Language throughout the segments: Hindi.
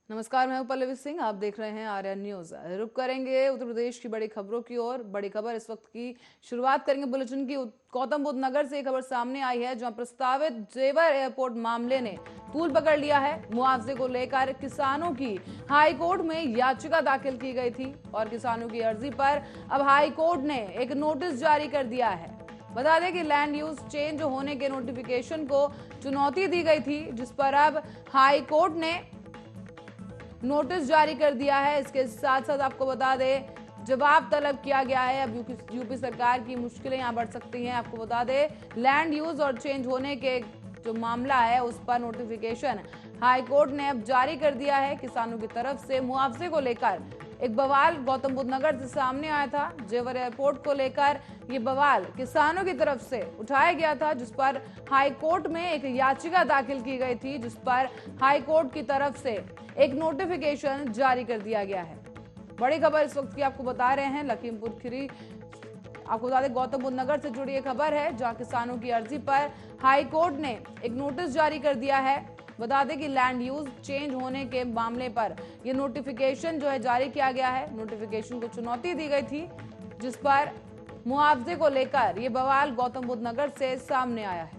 नमस्कार, मैं हूं पल्लवी सिंह। आप देख रहे हैं आर्यन न्यूज। रुक करेंगे उत्तर प्रदेश की बड़ी खबरों की ओर। बड़ी खबर इस वक्त की शुरुआत करेंगे बुलेटिन की। गौतम बुद्ध नगर से एक खबर सामने आई है, जहां प्रस्तावित जेवर एयरपोर्ट मामले ने तूल पकड़ लिया है। मुआवजे को लेकर किसानों की हाई कोर्ट में याचिका दाखिल की गई थी और किसानों की अर्जी पर अब हाई कोर्ट ने एक नोटिस जारी कर दिया है। बता दें कि लैंड यूज चेंज होने के नोटिफिकेशन को चुनौती दी गई थी, जिस पर अब हाई कोर्ट ने नोटिस जारी कर दिया है। इसके साथ साथ आपको बता दें, जवाब तलब किया गया है। अब यूपी सरकार की मुश्किलें यहां बढ़ सकती हैं। आपको बता दें, लैंड यूज और चेंज होने के जो मामला है उस पर नोटिफिकेशन हाई कोर्ट ने अब जारी कर दिया है। किसानों की तरफ से मुआवजे को लेकर एक बवाल गौतम बुद्ध नगर से सामने आया था। जेवर एयरपोर्ट को लेकर ये बवाल किसानों की तरफ से उठाया गया था, जिस पर हाई कोर्ट में एक याचिका दाखिल की गई थी, जिस पर हाई कोर्ट की तरफ से एक नोटिफिकेशन जारी कर दिया गया है। बड़ी खबर इस वक्त की आपको बता रहे हैं लखीमपुर खीरी। आपको बता दें, गौतम बुद्ध नगर से जुड़ी एक खबर है, जहां किसानों की अर्जी पर हाई कोर्ट ने एक नोटिस जारी कर दिया है। बता दें कि लैंड यूज चेंज होने के मामले पर यह नोटिफिकेशन जो है जारी किया गया है। नोटिफिकेशन को चुनौती दी गई थी, जिस पर मुआवजे को लेकर यह बवाल गौतम बुद्ध नगर से सामने आया है।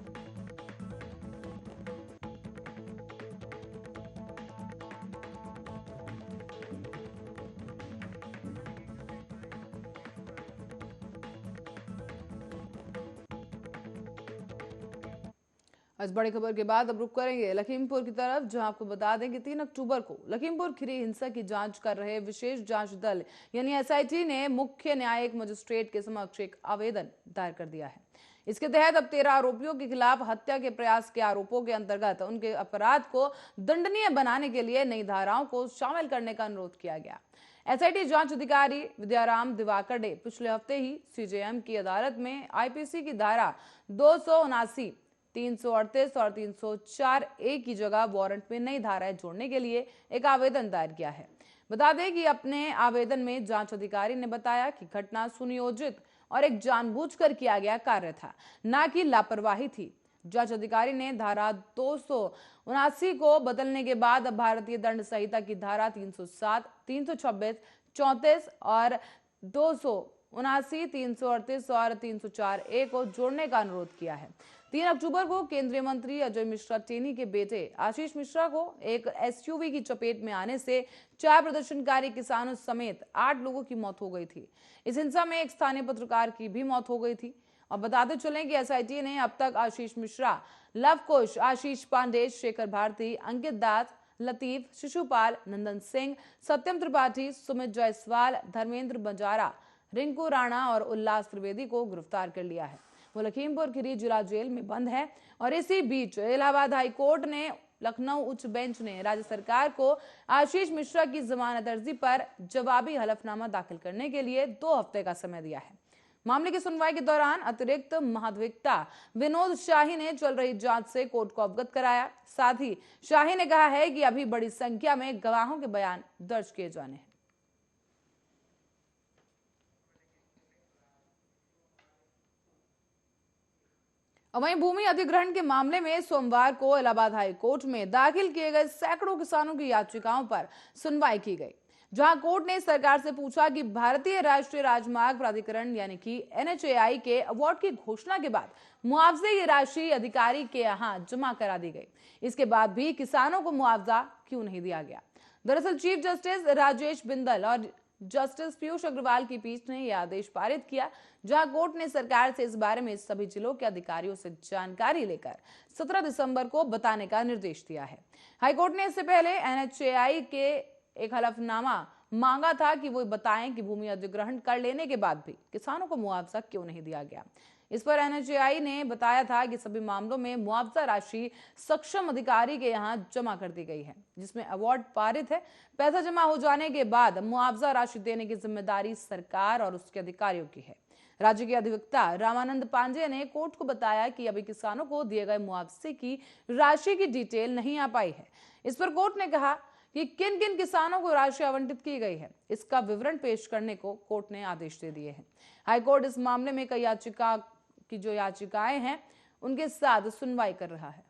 इस बड़ी खबर के बाद अब रुक करेंगे लखीमपुर की तरफ, जहां आपको बता दें कि 3 अक्टूबर को लखीमपुर खीरी हिंसा की जांच कर रहे विशेष जांच दल यानी एसआईटी ने मुख्य न्यायिक मजिस्ट्रेट के समक्ष एक आवेदन दायर कर दिया है। इसके तहत अब 13 आरोपियों के खिलाफ हत्या के प्रयास के आरोपों के अंतर्गत उनके अपराध को दंडनीय बनाने के लिए नई धाराओं को शामिल करने का अनुरोध किया गया। एसआईटी जांच अधिकारी विद्याराम दिवाकर ने पिछले हफ्ते ही सीजेएम की अदालत में आईपीसी की धारा 279, 338 और 304 ए की जगह वारंट में नई धाराएं जोड़ने के लिए एक आवेदन दायर किया है। बता दें कि अपने आवेदन में जांच अधिकारी ने बताया कि घटना सुनियोजित और एक जानबूझकर किया गया कार्य था, न कि लापरवाही थी। जांच अधिकारी ने धारा 279 को बदलने के बाद अब भारतीय दंड संहिता की धारा 307, 326, 34 और 279, 338 और 304 ए को जोड़ने का अनुरोध किया है। 3 अक्टूबर को केंद्रीय मंत्री अजय मिश्रा टेनी के बेटे आशीष मिश्रा को एक एसयूवी की चपेट में आने से 4 प्रदर्शनकारी किसानों समेत 8 लोगों की मौत हो गई थी। इस हिंसा में एक स्थानीय पत्रकार की भी मौत हो गई थी। और बताते चलें कि एसआईटी ने अब तक आशीष मिश्रा, लव कुश, आशीष पांडे, शेखर भारती, अंकित दास, लतीफ, शिशुपाल, नंदन सिंह, सत्यम त्रिपाठी, सुमित जायसवाल, धर्मेंद्र बंजारा, रिंकू राणा और उल्लास त्रिवेदी को गिरफ्तार कर लिया है। वो लखीमपुर खीरी जिला जेल में बंद है। और इसी बीच इलाहाबाद हाई कोर्ट ने लखनऊ उच्च बेंच ने राज्य सरकार को आशीष मिश्रा की जमानत अर्जी पर जवाबी हलफनामा दाखिल करने के लिए 2 हफ्ते का समय दिया है। मामले की सुनवाई के दौरान अतिरिक्त महाधिवक्ता विनोद शाही ने चल रही जांच से कोर्ट को अवगत कराया। साथ ही शाही ने कहा है कि अभी बड़ी संख्या में गवाहों के बयान दर्ज किए जाने हैं। वहीं भूमि अधिग्रहण के मामले में सोमवार को इलाहाबाद हाई कोर्ट में दाखिल किए गए सैकड़ों किसानों की याचिकाओं पर सुनवाई की गई, जहां कोर्ट ने सरकार से पूछा कि भारतीय राष्ट्रीय राजमार्ग प्राधिकरण यानी कि एनएचएआई के अवार्ड की घोषणा के बाद मुआवजे की राशि अधिकारी के यहां जमा करा दी गई। इसके बाद भी किसानों को मुआवजा क्यों नहीं दिया गया? दरअसल चीफ जस्टिस राजेश बिंदल और जस्टिस पीयूष अग्रवाल की पीठ ने यह आदेश पारित किया, जहां कोर्ट ने सरकार से इस बारे में सभी जिलों के अधिकारियों से जानकारी लेकर 17 दिसंबर को बताने का निर्देश दिया है। हाईकोर्ट ने इससे पहले एनएचएआई के एक हलफनामा मांगा था कि वो बताएं कि भूमि अधिग्रहण कर लेने के बाद भी किसानों को मुआवजा क्यों नहीं दिया गया। इस पर एनएचएआई ने बताया था कि सभी मामलों में मुआवजा राशि सक्षम अधिकारी के यहां जमा कर दी गई है, जिसमें अवार्ड पारित है। पैसा जमा हो जाने के बाद मुआवजा राशि देने की जिम्मेदारी सरकार और उसके अधिकारियों की है। राज्य के अधिवक्ता रामानंद पांडे ने कोर्ट को बताया कि अभी किसानों को दिए गए मुआवजे की राशि की डिटेल नहीं आ पाई है। इस पर कोर्ट ने कहा कि किन किन किसानों को राशि आवंटित की गई है, इसका विवरण पेश करने को कोर्ट ने आदेश दे दिए हैं। हाईकोर्ट इस मामले में कई याचिकाएं हैं उनके साथ सुनवाई कर रहा है।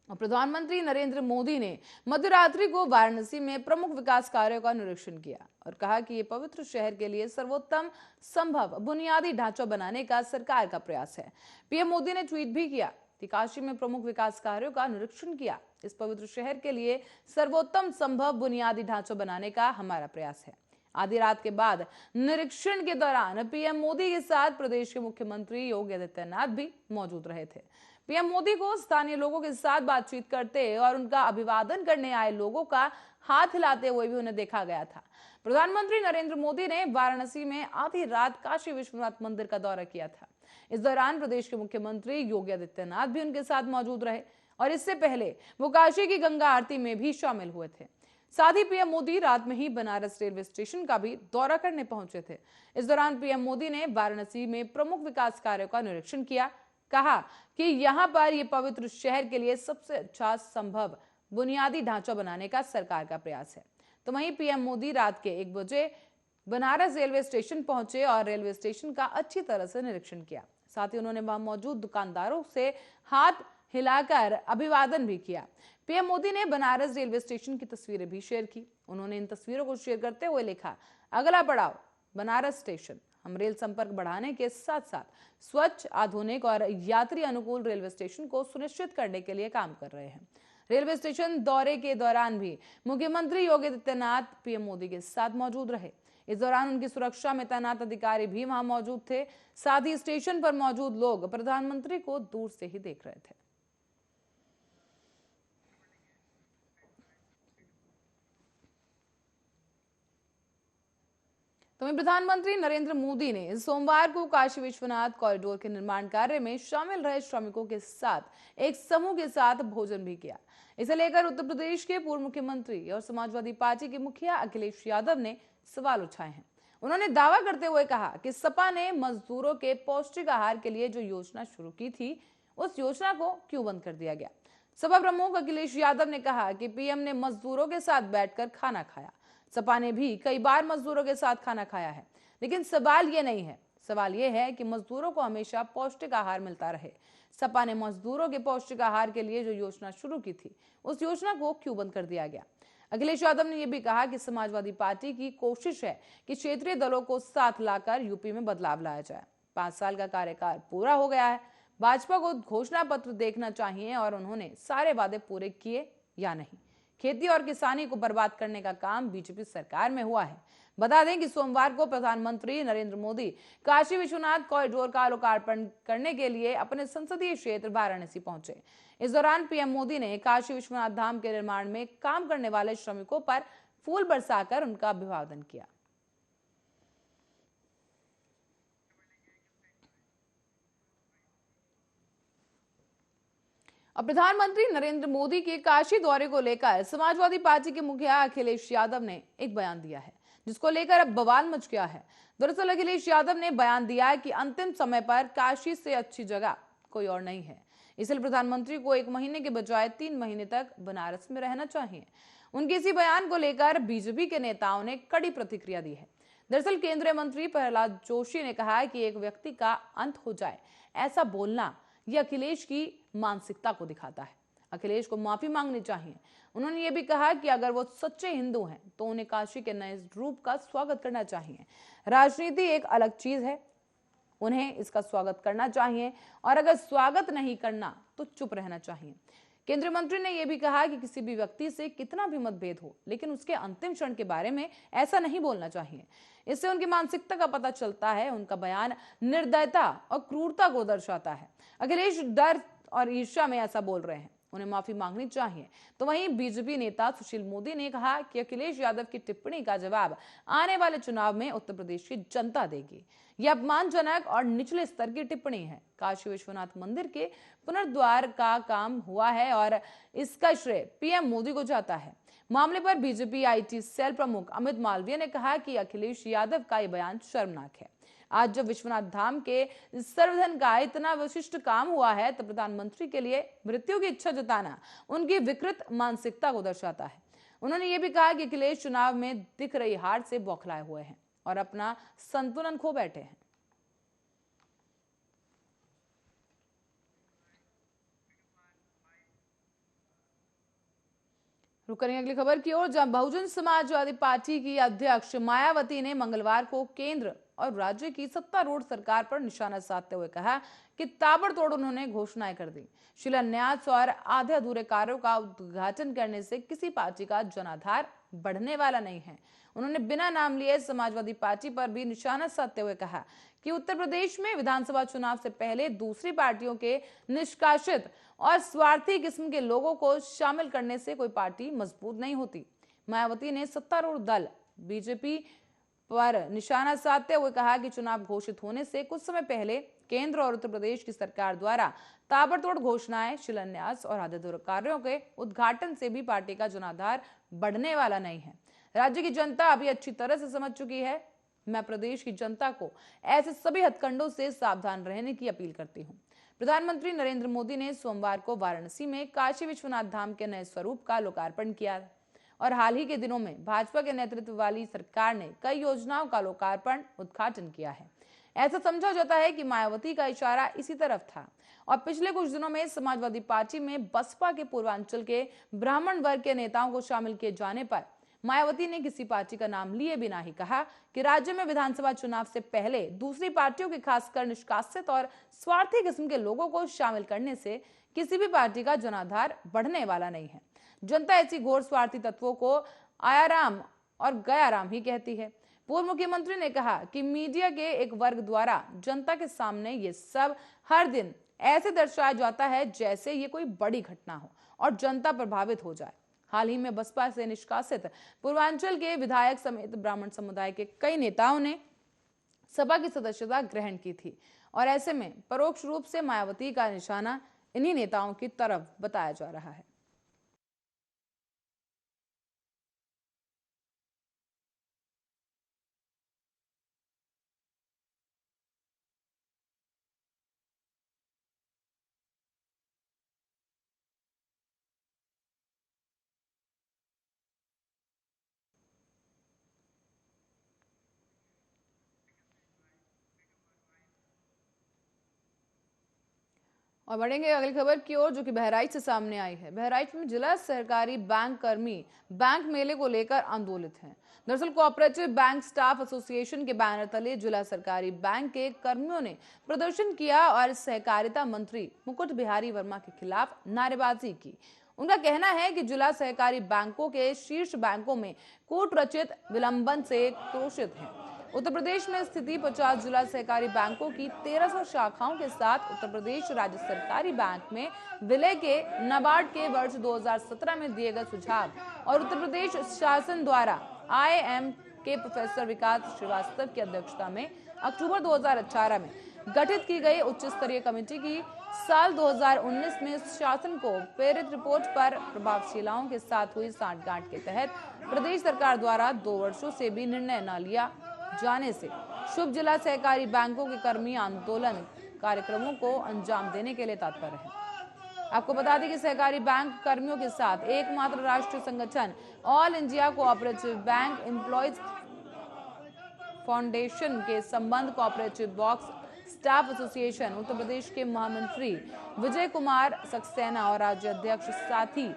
और प्रधानमंत्री नरेंद्र मोदी ने मध्यरात्रि को वाराणसी में प्रमुख विकास कार्यों का निरीक्षण किया और कहा कि ये पवित्र शहर के लिए सर्वोत्तम संभव बुनियादी ढांचा बनाने का सरकार का प्रयास है। पीएम मोदी ने ट्वीट भी किया कि काशी में प्रमुख विकास कार्यों का निरीक्षण किया। इस पवित्र शहर के लिए सर्वोत्तम संभव बुनियादी ढांचा बनाने का हमारा प्रयास है। आधी रात के बाद निरीक्षण के दौरान पीएम मोदी के साथ प्रदेश के मुख्यमंत्री योगी आदित्यनाथ भी मौजूद रहे थे। पीएम मोदी को स्थानीय लोगों के साथ बातचीत करते और उनका अभिवादन करने आए लोगों का हाथ हिलाते हुए भी उन्हें देखा गया था। प्रधानमंत्री नरेंद्र मोदी ने वाराणसी में आधी रात काशी विश्वनाथ मंदिर का दौरा किया था। इस दौरान प्रदेश के मुख्यमंत्री योगी आदित्यनाथ भी उनके साथ मौजूद रहे और इससे पहले वो काशी की गंगा आरती में भी शामिल हुए थे। साथ ही पीएम मोदी रात में ही बनारस रेलवे स्टेशन का भी दौरा करने पहुंचे थे। इस दौरान पीएम मोदी ने वाराणसी में प्रमुख विकास कार्यों का निरीक्षण किया, कहा कि यहां पर यह पवित्र शहर के लिए सबसे अच्छा संभव बुनियादी ढांचा बनाने का सरकार का प्रयास है। तो वहीं पीएम मोदी रात के 1 बजे बनारस रेलवे स्टेशन पहुंचे और रेलवे स्टेशन का अच्छी तरह से निरीक्षण किया। साथ ही उन्होंने वहां मौजूद दुकानदारों से हाथ हिलाकर अभिवादन भी किया। पीएम मोदी ने बनारस रेलवे स्टेशन की तस्वीरें भी शेयर की। उन्होंने इन तस्वीरों को शेयर करते हुए लिखा, अगला पड़ाव बनारस स्टेशन। हम रेल संपर्क बढ़ाने के साथ साथ स्वच्छ, आधुनिक और यात्री अनुकूल रेलवे स्टेशन को सुनिश्चित करने के लिए काम कर रहे हैं। रेलवे स्टेशन दौरे के दौरान भी मुख्यमंत्री योगी आदित्यनाथ पीएम मोदी के साथ मौजूद रहे। इस दौरान उनकी सुरक्षा में तैनात अधिकारी भी वहां मौजूद थे। साथ ही स्टेशन पर मौजूद लोग प्रधानमंत्री को दूर से ही देख रहे थे। तो प्रधानमंत्री नरेंद्र मोदी ने सोमवार को काशी विश्वनाथ कॉरिडोर के निर्माण कार्य में शामिल रहे श्रमिकों के साथ एक समूह के साथ भोजन भी किया। इसे लेकर उत्तर प्रदेश के पूर्व मुख्यमंत्री और समाजवादी पार्टी के मुखिया अखिलेश यादव ने सवाल उठाए हैं। उन्होंने दावा करते हुए कहा कि सपा ने मजदूरों के पौष्टिक आहार के लिए जो योजना शुरू की थी, उस योजना को क्यों बंद कर दिया गया। सपा प्रमुख अखिलेश यादव ने कहा कि पीएम ने मजदूरों के साथ बैठकर खाना खाया। सपा ने भी कई बार मजदूरों के साथ खाना खाया है, लेकिन सवाल ये नहीं है। सवाल ये है कि मजदूरों को हमेशा पौष्टिक आहार मिलता रहे। सपा ने मजदूरों के पौष्टिक आहार के लिए जो योजना शुरू की थी, उस योजना को क्यों बंद कर दिया गया। अखिलेश यादव ने यह भी कहा कि समाजवादी पार्टी की कोशिश है कि क्षेत्रीय दलों को साथ लाकर यूपी में बदलाव लाया जाए। 5 साल का कार्यकाल पूरा हो गया है। भाजपा को घोषणा पत्र देखना चाहिए और उन्होंने सारे वादे पूरे किए या नहीं। खेती और किसानी को बर्बाद करने का काम बीजेपी सरकार में हुआ है। बता दें कि सोमवार को प्रधानमंत्री नरेंद्र मोदी काशी विश्वनाथ कॉरिडोर का लोकार्पण करने के लिए अपने संसदीय क्षेत्र वाराणसी पहुंचे। इस दौरान पीएम मोदी ने काशी विश्वनाथ धाम के निर्माण में काम करने वाले श्रमिकों पर फूल बरसाकर उनका अभिवादन किया। और प्रधानमंत्री नरेंद्र मोदी के काशी दौरे को लेकर समाजवादी पार्टी के मुखिया अखिलेश यादव ने एक बयान दिया है, जिसको लेकर अब बवाल मच गया है। दरअसल अखिलेश यादव ने बयान दिया है कि अंतिम समय पर काशी से अच्छी जगह कोई और नहीं है, इसलिए प्रधानमंत्री को 1 महीने के बजाय 3 महीने तक बनारस में रहना चाहिए। उनके इसी बयान को लेकर बीजेपी के नेताओं ने कड़ी प्रतिक्रिया दी है। दरअसल केंद्रीय मंत्री प्रहलाद जोशी ने कहा है कि एक व्यक्ति का अंत हो जाए, ऐसा बोलना यह अखिलेश की मानसिकता को दिखाता है। अखिलेश को माफी मांगनी चाहिए। उन्होंने ये भी कहा कि अगर वो सच्चे हिंदू हैं तो उन्हें काशी के नए रूप का स्वागत करना चाहिए। राजनीति एक अलग चीज है, उन्हें इसका स्वागत करना चाहिए और अगर स्वागत नहीं करना तो चुप रहना चाहिए। केंद्रीय मंत्री ने यह भी कहा कि किसी भी व्यक्ति से कितना भी मतभेद हो, लेकिन उसके अंतिम क्षण के बारे में ऐसा नहीं बोलना चाहिए। इससे उनकी मानसिकता का पता चलता है। उनका बयान निर्दयता और क्रूरता को दर्शाता है। अखिलेश डर और ईर्ष्या में ऐसा बोल रहे हैं, उन्हें माफी मांगनी चाहिए। तो वहीं बीजेपी नेता सुशील मोदी ने कहा कि अखिलेश यादव की टिप्पणी का जवाब आने वाले चुनाव में उत्तर प्रदेश की जनता देगी। यह अपमानजनक और निचले स्तर की टिप्पणी है। काशी विश्वनाथ मंदिर के पुनर्द्वार का काम हुआ है और इसका श्रेय पीएम मोदी को जाता है। मामले पर बीजेपी आईटी सेल प्रमुख अमित मालवीय ने कहा कि अखिलेश यादव का यह बयान शर्मनाक है। आज जब विश्वनाथ धाम के सर्वधन का इतना विशिष्ट काम हुआ है, तो प्रधानमंत्री के लिए मृत्यु की इच्छा जताना उनकी विकृत मानसिकता को दर्शाता है। उन्होंने ये भी कहा कि अखिलेश चुनाव में दिख रही हार से बौखलाए हुए हैं और अपना संतुलन खो बैठे हैं। रुक करेंगे अगली खबर की ओर, जहां बहुजन समाजवादी पार्टी की अध्यक्ष मायावती ने मंगलवार को केंद्र और राज्य की सत्तारूढ़ सरकार पर निशाना साधते हुए कहा कि ताबड़तोड़ उन्होंने घोषणाएं कर दी। शिलान्यास और आधे अधूरे कार्यों का उद्घाटन करने से किसी पार्टी का जनाधार बढ़ने वाला नहीं है। उन्होंने बिना नाम लिए समाजवादी पार्टी पर भी निशाना साधते हुए कहा कि उत्तर प्रदेश में विधानसभा चुनाव से पहले दूसरी पार्टियों के निष्कासित और स्वार्थी किस्म के लोगों को शामिल करने से कोई पार्टी मजबूत नहीं होती। मायावती ने सत्तारूढ़ दल बीजेपी पर निशाना साधते हुए कहा कि चुनाव घोषित होने से कुछ समय पहले केंद्र और उत्तर प्रदेश की सरकार द्वारा ताबड़तोड़ घोषणाएं, शिलान्यास और आधे कार्यों के उद्घाटन से भी पार्टी का जनाधार बढ़ने वाला नहीं है। राज्य की जनता अभी अच्छी तरह से समझ चुकी है। मैं प्रदेश की जनता को ऐसे सभी हथकंडों से सावधान रहने की अपील करती हूं। प्रधानमंत्री नरेंद्र मोदी ने सोमवार को वाराणसी में काशी विश्वनाथ धाम के नए स्वरूप का लोकार्पण किया और हाल ही के दिनों में भाजपा के नेतृत्व वाली सरकार ने कई योजनाओं का लोकार्पण उद्घाटन किया है। ऐसा समझा जाता है कि मायावती का इशारा इसी तरफ था और पिछले कुछ दिनों में समाजवादी पार्टी में बसपा के पूर्वांचल के ब्राह्मण वर्ग के नेताओं को शामिल किए जाने पर मायावती ने किसी पार्टी का नाम लिए बिना ही कहा कि राज्य में विधानसभा चुनाव से पहले दूसरी पार्टियों के खासकर निष्कासित और स्वार्थी किस्म के लोगों को शामिल करने से किसी भी पार्टी का जनाधार बढ़ने वाला नहीं है। जनता ऐसी घोर स्वार्थी तत्वों को आयाराम और गयाराम ही कहती है। पूर्व मुख्यमंत्री ने कहा कि मीडिया के एक वर्ग द्वारा जनता के सामने ये सब हर दिन ऐसे दर्शाया जाता है जैसे ये कोई बड़ी घटना हो और जनता प्रभावित हो जाए। हाल ही में बसपा से निष्कासित पूर्वांचल के विधायक समेत ब्राह्मण समुदाय के कई नेताओं ने सभा की सदस्यता ग्रहण की थी और ऐसे में परोक्ष रूप से मायावती का निशाना इन्हीं नेताओं की तरफ बताया जा रहा है। और बढ़ेंगे अगली खबर की ओर, जो कि बहराइच से सामने आई है। बहराइच में जिला सहकारी बैंक कर्मी बैंक मेले को लेकर आंदोलित हैं। दरअसल कोऑपरेटिव बैंक स्टाफ एसोसिएशन के बैनर तले जिला सरकारी बैंक के कर्मियों ने प्रदर्शन किया और सहकारिता मंत्री मुकुट बिहारी वर्मा के खिलाफ नारेबाजी की। उनका कहना है कि जिला सहकारी बैंकों के शीर्ष बैंकों में कूट रचित विलंबन से क्रोशित हैं। उत्तर प्रदेश में स्थिति 50 जिला सहकारी बैंकों की 1300 शाखाओं के साथ उत्तर प्रदेश राज्य सरकारी बैंक में विलय के नाबार्ड के वर्ष 2017 में दिए गए सुझाव और उत्तर प्रदेश शासन द्वारा IIM के प्रोफेसर विकास श्रीवास्तव की अध्यक्षता में अक्टूबर 2018 में गठित की गई उच्च स्तरीय कमेटी की साल 2019 में शासन को प्रेरित रिपोर्ट पर प्रभावशीलाओं के साथ हुई सांठगांठ के तहत प्रदेश सरकार द्वारा 2 वर्षों से भी निर्णय न लिया जाने से शुभ जिला सहकारी बैंकों के कर्मी आंदोलन कार्यक्रमों को अंजाम देने के लिए तत्पर हैं। आपको बता दें कि सहकारी बैंक कर्मियों के साथ एकमात्र राष्ट्रीय संगठन all India cooperative bank employees foundation के संबंध cooperative box staff association Uttar Pradesh के महामंत्री विजय कुमार सक्सेना और राज्य अध्यक्ष साथी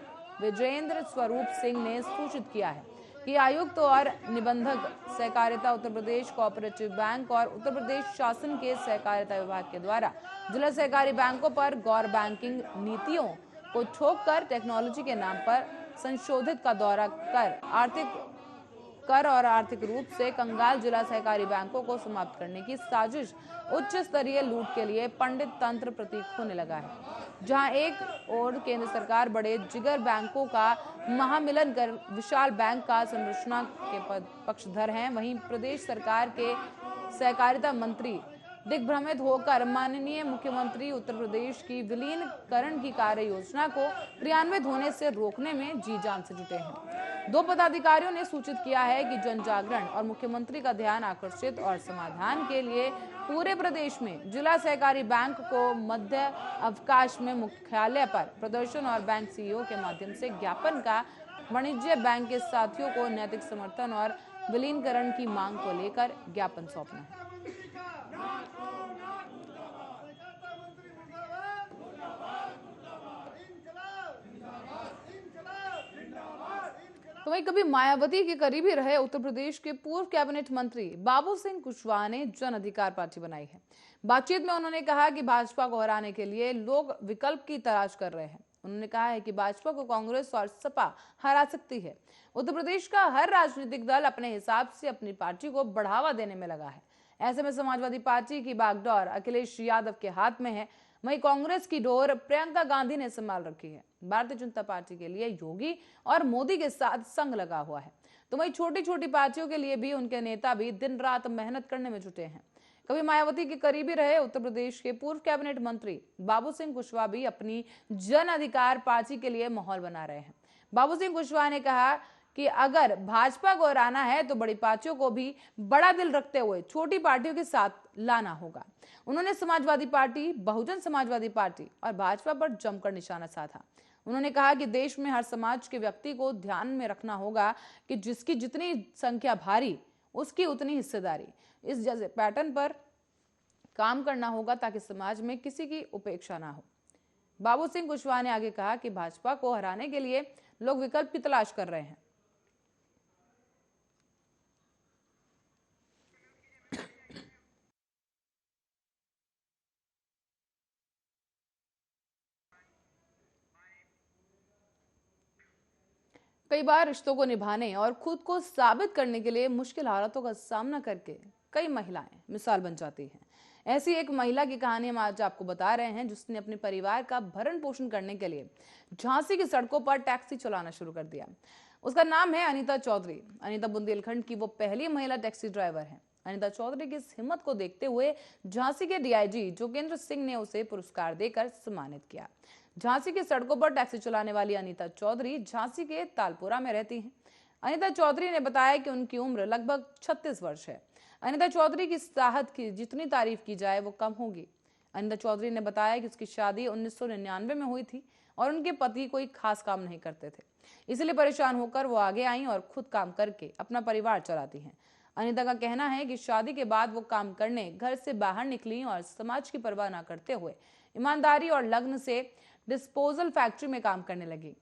विजेंद्र स्वरूप सिंह ने सूचित किया है कि आयुक्त और निबंधक सहकारिता उत्तर प्रदेश कोऑपरेटिव बैंक और उत्तर प्रदेश शासन के सहकारिता विभाग के द्वारा जिला सहकारी बैंकों पर गौर बैंकिंग नीतियों को ठोक कर टेक्नोलॉजी के नाम पर संशोधित का दौरा कर और आर्थिक रूप से कंगाल जिला सहकारी बैंकों को समाप्त करने की साजिश उच्च स्तरीय लूट के लिए पंडित तंत्र प्रतीक होने लगा है। जहां एक और केंद्र सरकार बड़े जिगर बैंकों का महामिलन कर विशाल बैंक का संरचना के पक्षधर हैं, वहीं प्रदेश सरकार के सहकारिता मंत्री दिग्भ्रमित होकर माननीय मुख्यमंत्री उत्तर प्रदेश की विलीनीकरण की कार्य योजना को क्रियान्वित होने से रोकने में जी जान से जुटे हैं। 2 पदाधिकारियों ने सूचित किया है कि जन जागरण और मुख्यमंत्री का ध्यान आकर्षित और समाधान के लिए पूरे प्रदेश में जिला सहकारी बैंक को मध्य अवकाश में मुख्यालय पर प्रदर्शन और बैंक सीईओ के माध्यम से ज्ञापन का वाणिज्य बैंक के साथियों को नैतिक समर्थन और विलीनीकरण की मांग को लेकर ज्ञापन सौंपना है। तो वहीं कभी मायावती के करीबी रहे उत्तर प्रदेश के पूर्व कैबिनेट मंत्री बाबू सिंह कुशवाहा ने जन अधिकार पार्टी बनाई है। बातचीत में उन्होंने कहा कि भाजपा को हराने के लिए लोग विकल्प की तलाश कर रहे हैं। उन्होंने कहा है कि भाजपा को कांग्रेस और सपा हरा सकती है। उत्तर प्रदेश का हर राजनीतिक दल अपने हिसाब से अपनी पार्टी को बढ़ावा देने में लगा है। ऐसे में समाजवादी पार्टी की बागडोर अखिलेश यादव के हाथ में है, वहीं कांग्रेस की डोर प्रियंका गांधी ने संभाल रखी है। भारतीय जनता पार्टी के लिए योगी और मोदी के साथ संग लगा हुआ है, तो वहीं छोटी छोटी पार्टियों के लिए भी उनके नेता भी दिन रात मेहनत करने में जुटे हैं। कभी मायावती के करीबी रहे उत्तर प्रदेश के पूर्व कैबिनेट मंत्री बाबू सिंह कुशवाहा भी अपनी जन अधिकार पार्टी के लिए माहौल बना रहे हैं। बाबू सिंह कुशवाहा ने कहा कि अगर भाजपा को हराना है तो बड़ी पार्टियों को भी बड़ा दिल रखते हुए छोटी पार्टियों के साथ लाना होगा। उन्होंने समाजवादी पार्टी, बहुजन समाजवादी पार्टी और भाजपा पर जमकर निशाना साधा। उन्होंने कहा कि देश में हर समाज के व्यक्ति को ध्यान में रखना होगा कि जिसकी जितनी संख्या भारी उसकी उतनी हिस्सेदारी। इस जैसे पैटर्न पर काम करना होगा ताकि समाज में किसी की उपेक्षा ना हो। बाबू सिंह कुशवाहा ने आगे कहा कि भाजपा को हराने के लिए लोग विकल्प की तलाश कर रहे हैं। कई बार रिश्तों को निभाने और खुद को साबित करने के लिए मुश्किल हालातों का सामना करके कई महिलाएं मिसाल बन जाती हैं। ऐसी एक महिला की कहानी हम आज आपको बता रहे हैं, जिसने अपने परिवार का भरण पोषण करने के लिए झांसी की सड़कों पर टैक्सी चलाना शुरू कर दिया। उसका नाम है अनीता चौधरी। अनीता बुंदेलखंड की वो पहली महिला टैक्सी ड्राइवर है। अनीता चौधरी की इस हिम्मत को देखते हुए झांसी के डीआईजी जोगेंद्र सिंह ने उसे पुरस्कार देकर सम्मानित किया। झांसी की सड़कों पर टैक्सी चलाने वाली अनीता चौधरी झांसी के तालपुरा में रहती हैं। अनीता चौधरी ने बताया कि उनकी उम्र लगभग 36 वर्ष है। अनीता चौधरी की साहस की जितनी तारीफ की जाए वो कम होगी। अनीता चौधरी ने बताया कि उसकी शादी 1999 में हुई थी और उनके पति कोई खास काम नहीं करते थे, इसलिए परेशान होकर वो आगे आई और खुद काम करके अपना परिवार चलाती हैं। अनीता का कहना है कि शादी के बाद वो काम करने घर से बाहर निकली और समाज की परवाह न करते हुए ईमानदारी और लगन से डिस्पोजल फैक्ट्री में काम करने लगी।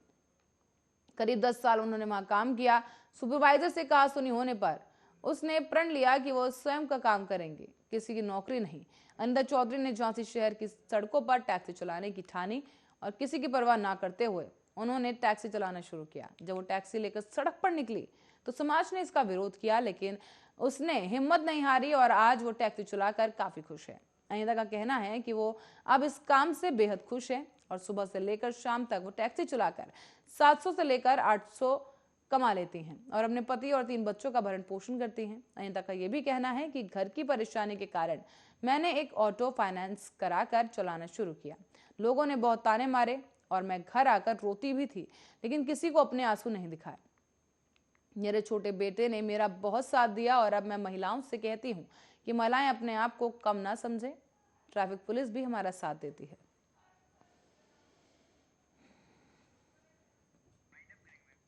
करीब 10 साल उन्होंने वहां काम किया। सुपरवाइजर से कहा सुनी होने पर उसने प्रण लिया कि वो स्वयं का काम करेंगे, किसी की नौकरी नहीं। अनीता चौधरी ने झांसी शहर की सड़कों पर टैक्सी चलाने की ठानी और किसी की परवाह ना करते हुए उन्होंने टैक्सी चलाना शुरू किया। जब वो टैक्सी लेकर सड़क पर निकली तो समाज ने इसका विरोध किया, लेकिन उसने हिम्मत नहीं हारी और आज वो टैक्सी चलाकर काफी खुश है। अनीता का कहना है कि वो अब इस काम से बेहद खुश है और सुबह से लेकर शाम तक वो टैक्सी चलाकर 700 से लेकर 800 कमा लेती हैं और अपने पति और 3 बच्चों का भरण पोषण करती हैं। अनीता का यह भी कहना है कि घर की परेशानी के कारण मैंने एक ऑटो फाइनेंस कराकर चलाना शुरू किया। लोगों ने बहुत ताने मारे और मैं घर आकर रोती भी थी, लेकिन किसी को अपने आंसू नहीं दिखाए। मेरे छोटे बेटे ने मेरा बहुत साथ दिया और अब मैं महिलाओं से कहती हूँ कि महिलाएं अपने आप को कम ना समझें। ट्रैफिक पुलिस भी हमारा साथ देती है।